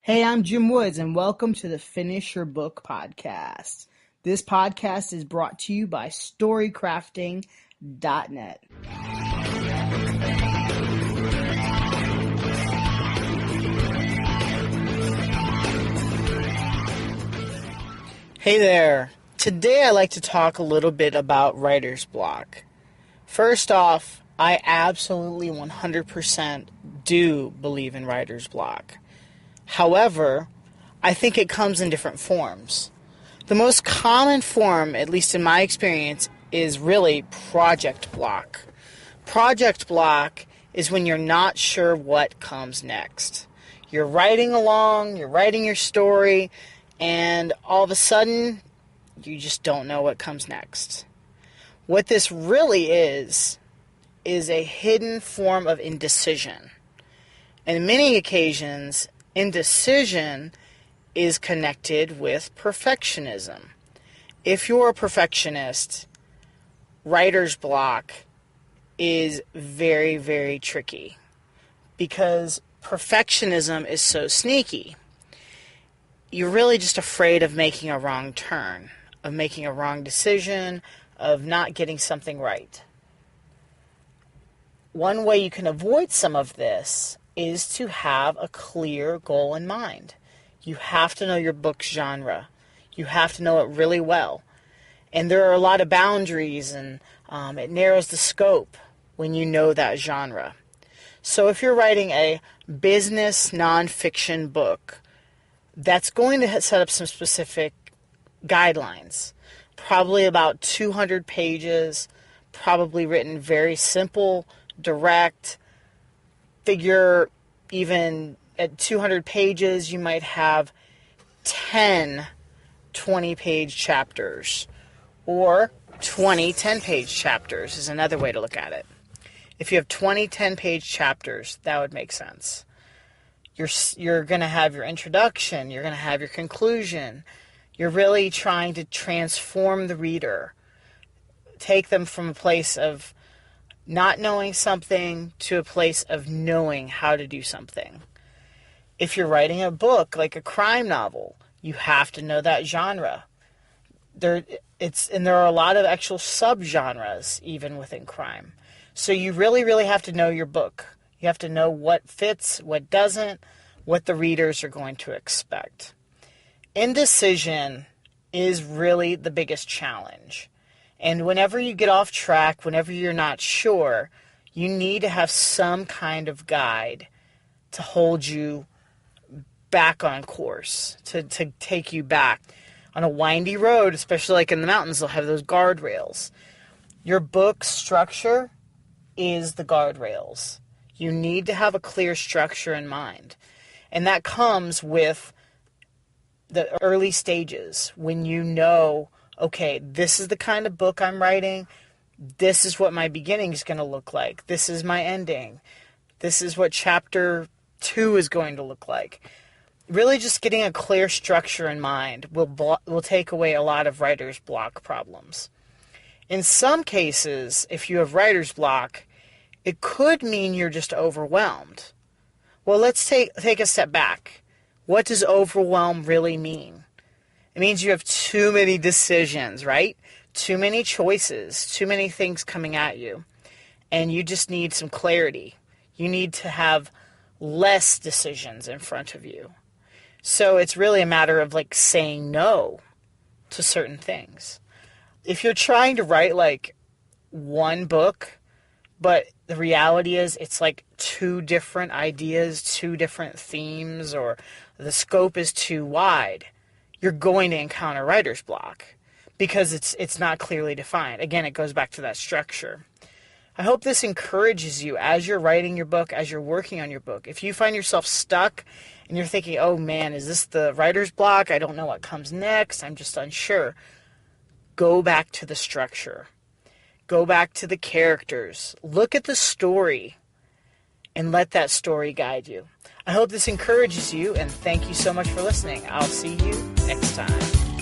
Hey, I'm Jim Woods, and welcome to the Finish Your Book podcast. This podcast is brought to you by storycrafting.net. Hey there. Today I'd like to talk a little bit about writer's block. First off, I absolutely 100% do believe in writer's block. However, I think it comes in different forms. The most common form, at least in my experience, is really project block. Project block is when you're not sure what comes next. You're writing along, you're writing your story, and all of a sudden, you just don't know what comes next. What this really is a hidden form of indecision. And on many occasions, indecision is connected with perfectionism. If you're a perfectionist, writer's block is very, very tricky because perfectionism is so sneaky. You're really just afraid of making a wrong turn, of making a wrong decision, of not getting something right. One way you can avoid some of this is to have a clear goal in mind. You have to know your book's genre. You have to know it really well. And there are a lot of boundaries, and it narrows the scope when you know that genre. So if you're writing a business nonfiction book, that's going to set up some specific guidelines. Probably about 200 pages, probably written very simple, direct. Figure even at 200 pages, you might have 10 20-page chapters, or 20 10-page chapters is another way to look at it. If you have 20 10-page chapters, that would make sense. You're going to have your introduction, you're going to have your conclusion. You're really trying to transform the reader, take them from a place of not knowing something to a place of knowing how to do something. If you're writing a book like a crime novel, you have to know that genre. There are a lot of actual subgenres even within crime. So you really, really have to know your book. You have to know what fits, what doesn't, what the readers are going to expect. Indecision is really the biggest challenge. And whenever you get off track, whenever you're not sure, you need to have some kind of guide to hold you back on course, to take you back. On a windy road, especially like in the mountains, they'll have those guardrails. Your book's structure is the guardrails. You need to have a clear structure in mind. And that comes with the early stages when you know, okay, this is the kind of book I'm writing. This is what my beginning is going to look like. This is my ending. This is what chapter 2 is going to look like. Really just getting a clear structure in mind will take away a lot of writer's block problems. In some cases, if you have writer's block, it could mean you're just overwhelmed. Well, let's take a step back. What does overwhelm really mean? It means you have too many decisions, right? Too many choices, too many things coming at you. And you just need some clarity. You need to have less decisions in front of you. So it's really a matter of like saying no to certain things. If you're trying to write like one book, but the reality is it's like 2 different ideas, 2 different themes, or the scope is too wide, you're going to encounter writer's block because it's not clearly defined. Again, it goes back to that structure. I hope this encourages you as you're writing your book, as you're working on your book. If you find yourself stuck and you're thinking, oh man, is this the writer's block? I don't know what comes next. I'm just unsure. Go back to the structure. Go back to the characters. Look at the story and let that story guide you. I hope this encourages you, and thank you so much for listening. I'll see you next time.